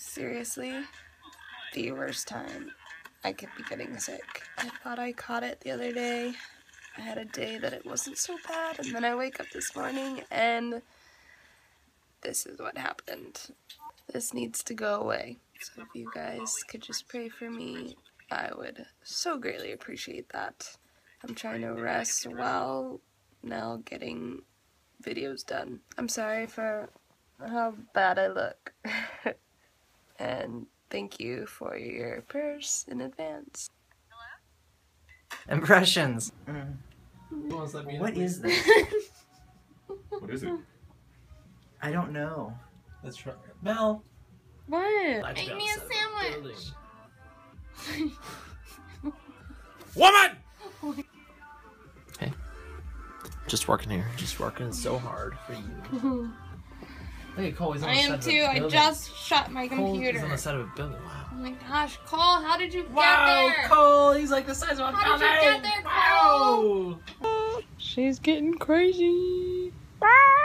Seriously, the worst time I could be getting sick. I thought I caught it the other day. I had a day that it wasn't so bad, and then I wake up this morning and this is what happened. This needs to go away. So if you guys could just pray for me, I would so greatly appreciate that. I'm trying to rest while now getting videos done. I'm sorry for how bad I look. And thank you for your prayers in advance. Impressions. What is this? What is it? I don't know. Let's try. Mel. What? Make me a sandwich. Woman! Hey. Just working here. Just working so hard for you. Hey, Cole, he's on the side of a building. I just shut my computer. He's on the side of a building. Wow. Oh my gosh, Cole, how did you get Wow, there? Cole, he's like the size of a building. How did you get there, Cole? Wow. She's getting crazy. Bye.